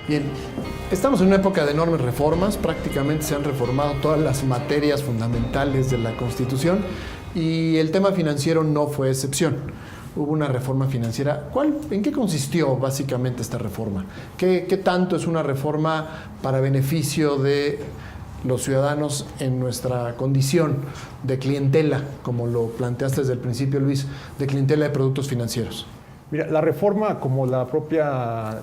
Bien, estamos en una época de enormes reformas, prácticamente se han reformado todas las materias fundamentales de la Constitución y el tema financiero no fue excepción. Hubo una reforma financiera. ¿En qué consistió básicamente esta reforma? ¿Qué tanto es una reforma para beneficio de los ciudadanos en nuestra condición de clientela, como lo planteaste desde el principio, Luis, de clientela de productos financieros? Mira, la reforma, como la propia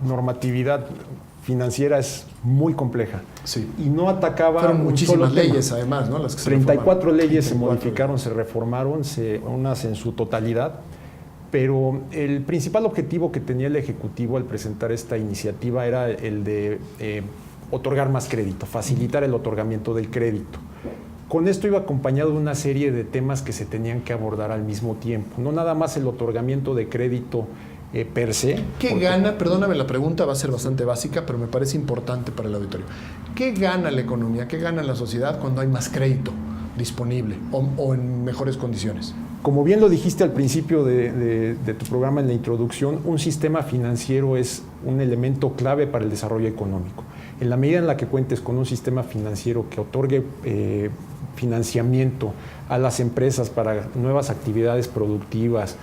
normatividad financiera, es muy compleja. Sí. Y no atacaba. Fueron muchísimas leyes, además, ¿no? Las que 34 leyes 34 se 34. modificaron, se reformaron, unas en su totalidad. Pero el principal objetivo que tenía el Ejecutivo al presentar esta iniciativa era el de otorgar más crédito, facilitar el otorgamiento del crédito. Con esto iba acompañado de una serie de temas que se tenían que abordar al mismo tiempo. No nada más el otorgamiento de crédito per se. ¿Qué gana? Perdóname, la pregunta va a ser bastante básica, pero me parece importante para el auditorio. ¿Qué gana la economía, qué gana la sociedad cuando hay más crédito disponible o en mejores condiciones? Como bien lo dijiste al principio de tu programa en la introducción, un sistema financiero es un elemento clave para el desarrollo económico. En la medida en la que cuentes con un sistema financiero que otorgue financiamiento a las empresas para nuevas actividades productivas,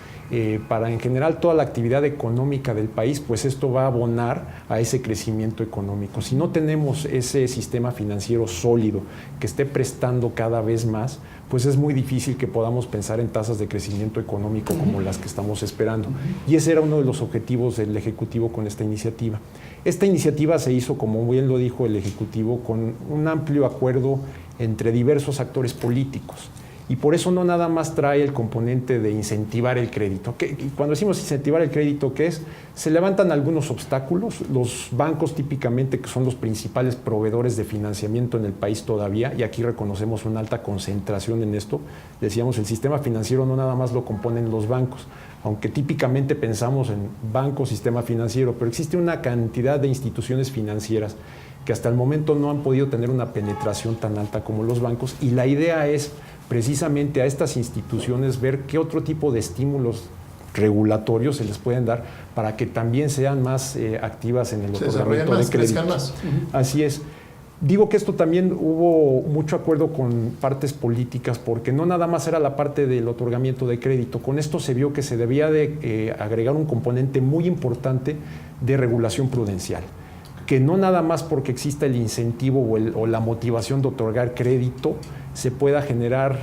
para en general toda la actividad económica del país, pues esto va a abonar a ese crecimiento económico. Si no tenemos ese sistema financiero sólido que esté prestando cada vez más, pues es muy difícil que podamos pensar en tasas de crecimiento económico como las que estamos esperando. Y ese era uno de los objetivos del Ejecutivo con esta iniciativa. Esta iniciativa se hizo, como bien lo dijo el Ejecutivo, con un amplio acuerdo entre diversos actores políticos. Y por eso no nada más trae el componente de incentivar el crédito. Cuando decimos incentivar el crédito, ¿qué es? Se levantan algunos obstáculos. Los bancos típicamente, que son los principales proveedores de financiamiento en el país todavía, y aquí reconocemos una alta concentración en esto, decíamos, el sistema financiero no nada más lo componen los bancos, aunque típicamente pensamos en banco, sistema financiero, pero existe una cantidad de instituciones financieras que hasta el momento no han podido tener una penetración tan alta como los bancos, y la idea es precisamente a estas instituciones ver qué otro tipo de estímulos regulatorios se les pueden dar para que también sean más activas en el otorgamiento de crédito. Más. Así es. Digo que esto también hubo mucho acuerdo con partes políticas, porque no nada más era la parte del otorgamiento de crédito. Con esto se vio que se debía de agregar un componente muy importante de regulación prudencial, que no nada más porque exista el incentivo o la motivación de otorgar crédito se pueda generar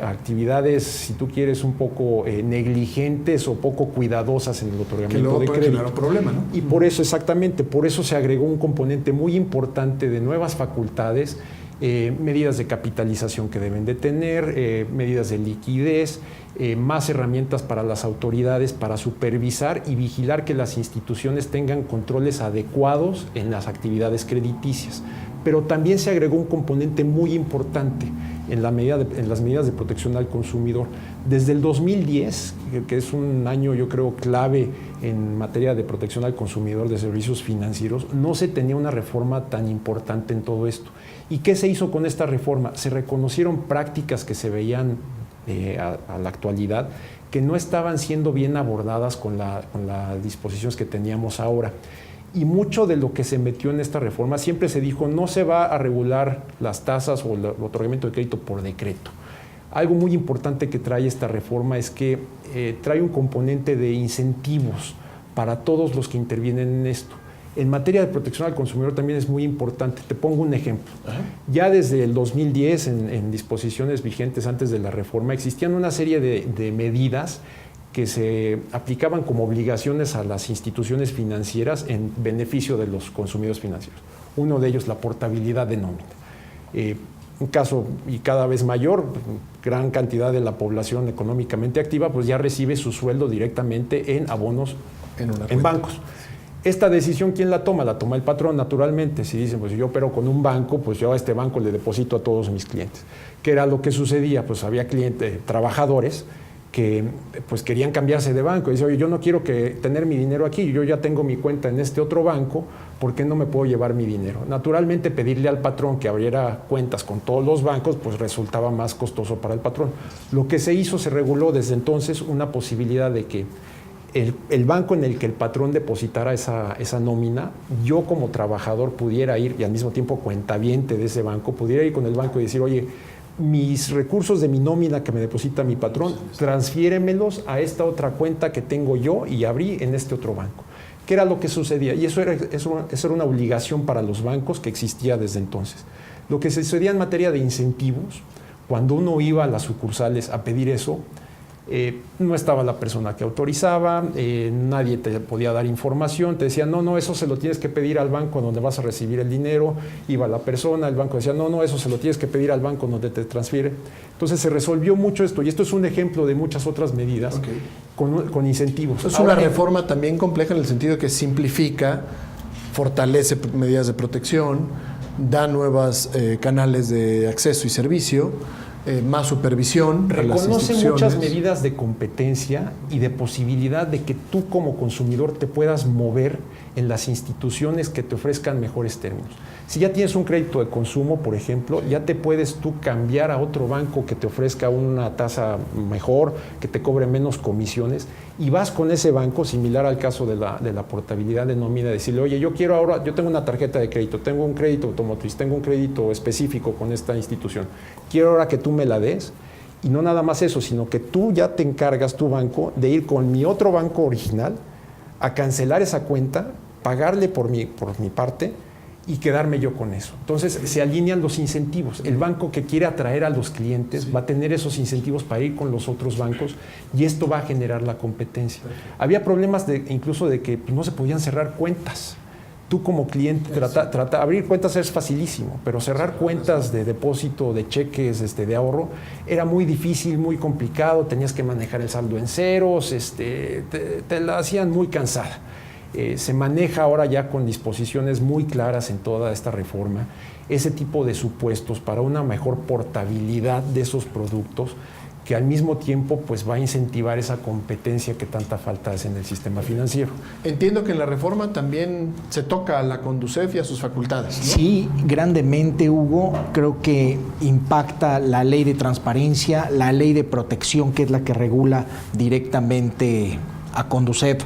actividades, si tú quieres, un poco negligentes o poco cuidadosas en el otorgamiento de crédito. Generar un problema, ¿no? Y por eso, exactamente, por eso se agregó un componente muy importante de nuevas facultades, medidas de capitalización que deben de tener, medidas de liquidez, más herramientas para las autoridades para supervisar y vigilar que las instituciones tengan controles adecuados en las actividades crediticias. Pero también se agregó un componente muy importante en las medidas de protección al consumidor. Desde el 2010, que es un año yo creo clave en materia de protección al consumidor de servicios financieros, no se tenía una reforma tan importante en todo esto. ¿Y qué se hizo con esta reforma? Se reconocieron prácticas que se veían a la actualidad que no estaban siendo bien abordadas con las disposiciones que teníamos ahora. Y mucho de lo que se metió en esta reforma, siempre se dijo, no se va a regular las tasas o el otorgamiento de crédito por decreto. Algo muy importante que trae esta reforma es que trae un componente de incentivos para todos los que intervienen en esto. En materia de protección al consumidor también es muy importante. Te pongo un ejemplo. Ya desde el 2010, en disposiciones vigentes antes de la reforma, existían una serie de medidas que se aplicaban como obligaciones a las instituciones financieras en beneficio de los consumidores financieros. Uno de ellos, la portabilidad de nómina. Un caso y cada vez mayor, gran cantidad de la población económicamente activa, pues ya recibe su sueldo directamente en abonos en bancos. Esta decisión, ¿quién la toma? La toma el patrón, naturalmente. Si dicen, pues yo opero con un banco, pues yo a este banco le deposito a todos mis clientes. ¿Qué era lo que sucedía? Pues había trabajadores que pues querían cambiarse de banco. Dice, oye, yo no quiero tener mi dinero aquí, yo ya tengo mi cuenta en este otro banco, ¿por qué no me puedo llevar mi dinero? Naturalmente, pedirle al patrón que abriera cuentas con todos los bancos, pues resultaba más costoso para el patrón. Lo que se hizo, se reguló desde entonces una posibilidad de que el banco en el que el patrón depositara esa nómina, yo como trabajador pudiera ir, y al mismo tiempo cuentaviente de ese banco, pudiera ir con el banco y decir, oye, mis recursos de mi nómina que me deposita mi patrón, transfiéremelos a esta otra cuenta que tengo yo y abrí en este otro banco. ¿Qué era lo que sucedía? Y eso era una obligación para los bancos que existía desde entonces. Lo que sucedía en materia de incentivos, cuando uno iba a las sucursales a pedir eso, no estaba la persona que autorizaba, nadie te podía dar información, te decía, no, eso se lo tienes que pedir al banco donde vas a recibir el dinero, iba la persona, el banco decía, no, eso se lo tienes que pedir al banco donde te transfiere. Entonces se resolvió mucho esto, y esto es un ejemplo de muchas otras medidas con incentivos. Es una reforma también compleja en el sentido de que simplifica, fortalece medidas de protección, da nuevos canales de acceso y servicio, más supervisión. Reconoce muchas medidas de competencia y de posibilidad de que tú como consumidor te puedas mover en las instituciones que te ofrezcan mejores términos. Si ya tienes un crédito de consumo, por ejemplo, ya te puedes tú cambiar a otro banco que te ofrezca una tasa mejor, que te cobre menos comisiones, y vas con ese banco, similar al caso de la portabilidad de nómina, decirle, oye, yo tengo una tarjeta de crédito, tengo un crédito automotriz, tengo un crédito específico con esta institución, quiero ahora que tú me la des, y no nada más eso, sino que tú ya te encargas, tu banco, de ir con mi otro banco original a cancelar esa cuenta, pagarle por mi parte y quedarme yo con eso. Entonces se alinean los incentivos. El banco que quiere atraer a los clientes va a tener esos incentivos para ir con los otros bancos, y esto va a generar la competencia. Había problemas incluso de que no se podían cerrar cuentas. Tú como cliente, abrir cuentas es facilísimo, pero cerrar cuentas de depósito, de cheques, de ahorro, era muy difícil, muy complicado, tenías que manejar el saldo en ceros, te la hacían muy cansada. Se maneja ahora ya con disposiciones muy claras en toda esta reforma, ese tipo de supuestos para una mejor portabilidad de esos productos, que al mismo tiempo pues va a incentivar esa competencia que tanta falta hace en el sistema financiero. Entiendo que en la reforma también se toca a la Conducef y a sus facultades, ¿no? Sí, grandemente, Hugo. Creo que impacta la ley de transparencia, la ley de protección, que es la que regula directamente a Conducef,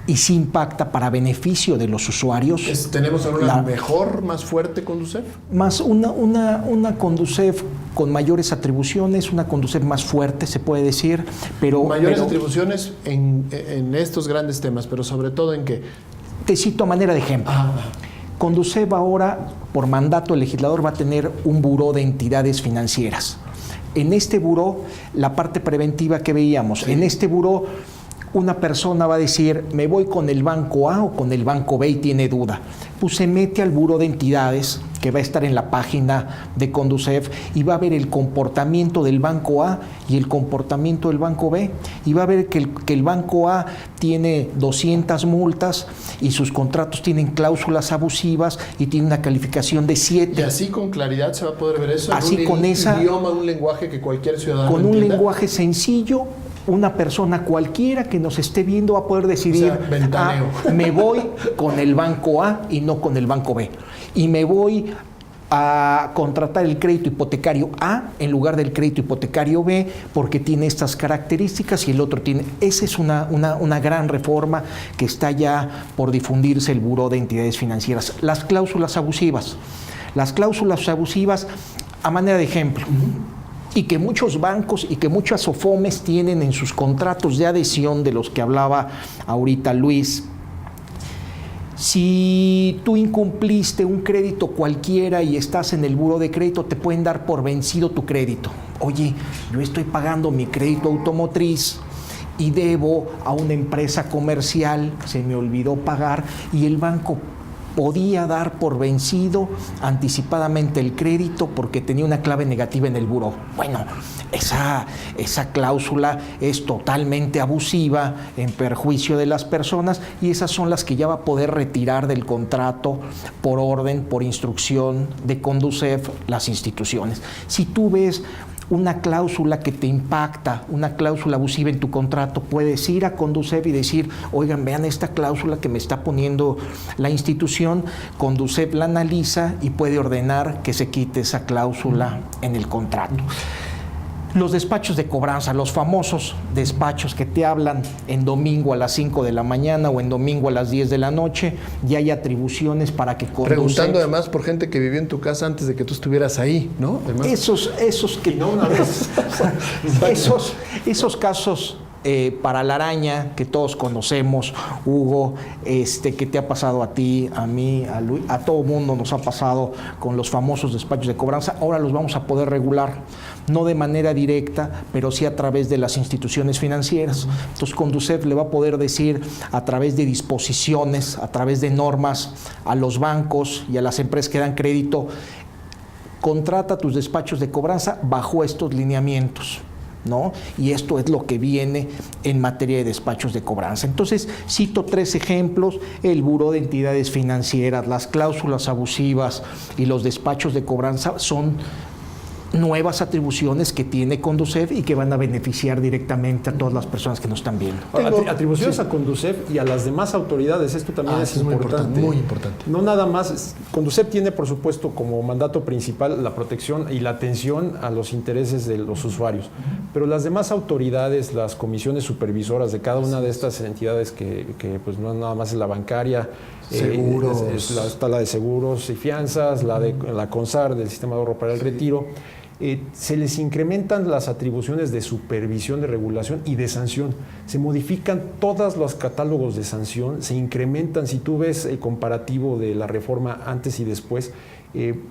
y sí impacta para beneficio de los usuarios. ¿Tenemos ahora una mejor, más fuerte Conducef? Más una Conducef con mayores atribuciones, una Conducef más fuerte, se puede decir, pero... Mayores atribuciones en estos grandes temas, pero sobre todo en qué. Te cito a manera de ejemplo. Conducef ahora, por mandato del legislador, va a tener un buró de entidades financieras. En este buró, la parte preventiva que veíamos, sí. En este buró, una persona va a decir, me voy con el banco A o con el banco B y tiene duda. Pues se mete al buró de entidades, que va a estar en la página de Conducef, y va a ver el comportamiento del banco A y el comportamiento del banco B, y va a ver que el banco A tiene 200 multas y sus contratos tienen cláusulas abusivas y tiene una calificación de 7. Y así con claridad se va a poder ver eso. Así con esa idioma, un lenguaje que cualquier ciudadano con un entienda. lenguaje sencillo. Una persona cualquiera que nos esté viendo va a poder decidir, me voy con el banco A y no con el banco B. Y me voy a contratar el crédito hipotecario A en lugar del crédito hipotecario B porque tiene estas características y el otro tiene. Esa es una gran reforma que está ya por difundirse el Buró de Entidades Financieras. Las cláusulas abusivas. Las cláusulas abusivas, a manera de ejemplo, y que muchos bancos y que muchas SOFOMES tienen en sus contratos de adhesión, de los que hablaba ahorita Luis. Si tú incumpliste un crédito cualquiera y estás en el buró de crédito, te pueden dar por vencido tu crédito. Oye, yo estoy pagando mi crédito automotriz y debo a una empresa comercial, se me olvidó pagar, y el banco podía dar por vencido anticipadamente el crédito porque tenía una clave negativa en el buró. Bueno, esa cláusula es totalmente abusiva, en perjuicio de las personas, y esas son las que ya va a poder retirar del contrato por orden, por instrucción de Conducef, las instituciones. Si tú ves una cláusula que te impacta, una cláusula abusiva en tu contrato, puedes ir a Conducef y decir, oigan, vean esta cláusula que me está poniendo la institución. Conducef la analiza y puede ordenar que se quite esa cláusula en el contrato. Los despachos de cobranza, los famosos despachos que te hablan en domingo a las 5 de la mañana o en domingo a las 10 de la noche, ya hay atribuciones para que Conducef... Preguntando además por gente que vivió en tu casa antes de que tú estuvieras ahí, ¿no? Además, Esos que... no una vez. esos casos... para la araña que todos conocemos, Hugo, que te ha pasado a ti, a mí, a Luis, a todo mundo nos ha pasado con los famosos despachos de cobranza. Ahora los vamos a poder regular, no de manera directa, pero sí a través de las instituciones financieras. Entonces Conducef le va a poder decir a través de disposiciones, a través de normas, a los bancos y a las empresas que dan crédito, contrata tus despachos de cobranza bajo estos lineamientos, ¿no? Y esto es lo que viene en materia de despachos de cobranza. Entonces, cito 3 ejemplos: el Buró de Entidades Financieras, las cláusulas abusivas y los despachos de cobranza son nuevas atribuciones que tiene Conducef y que van a beneficiar directamente a todas las personas que nos están viendo. Atribuciones a Conducef y a las demás autoridades, esto también es importante. Muy importante. No nada más, Conducef tiene por supuesto como mandato principal la protección y la atención a los intereses de los usuarios, pero las demás autoridades, las comisiones supervisoras de cada una de estas entidades que pues no nada más es la bancaria, seguros, está la de seguros y fianzas, la CONSAR del Sistema de Ahorro para el Retiro. Se les incrementan las atribuciones de supervisión, de regulación y de sanción. Se modifican todos los catálogos de sanción, se incrementan, si tú ves el comparativo de la reforma antes y después,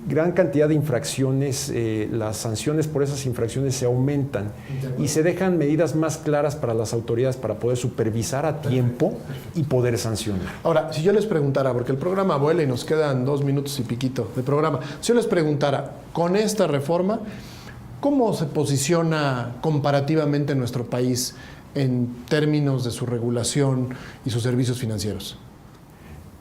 gran cantidad de infracciones, las sanciones por esas infracciones se aumentan y se dejan medidas más claras para las autoridades para poder supervisar a tiempo y poder sancionar. Ahora, si yo les preguntara, porque el programa vuela y nos quedan 2 minutos y piquito de programa, si yo les preguntara, con esta reforma, ¿cómo se posiciona comparativamente nuestro país en términos de su regulación y sus servicios financieros?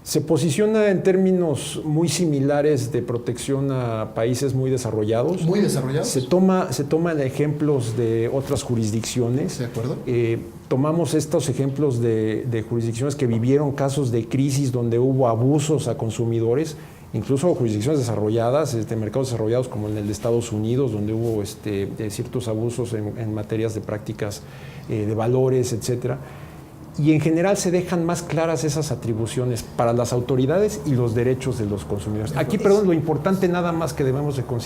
Se posiciona en términos muy similares de protección a países muy desarrollados. ¿Muy desarrollados? Se toman ejemplos de otras jurisdicciones. ¿De acuerdo? Tomamos estos ejemplos de jurisdicciones que vivieron casos de crisis donde hubo abusos a consumidores, incluso jurisdicciones desarrolladas, mercados desarrollados como en el de Estados Unidos, donde hubo ciertos abusos en materias de prácticas de valores, etcétera. Y en general se dejan más claras esas atribuciones para las autoridades y los derechos de los consumidores. Aquí, perdón, lo importante nada más que debemos de considerar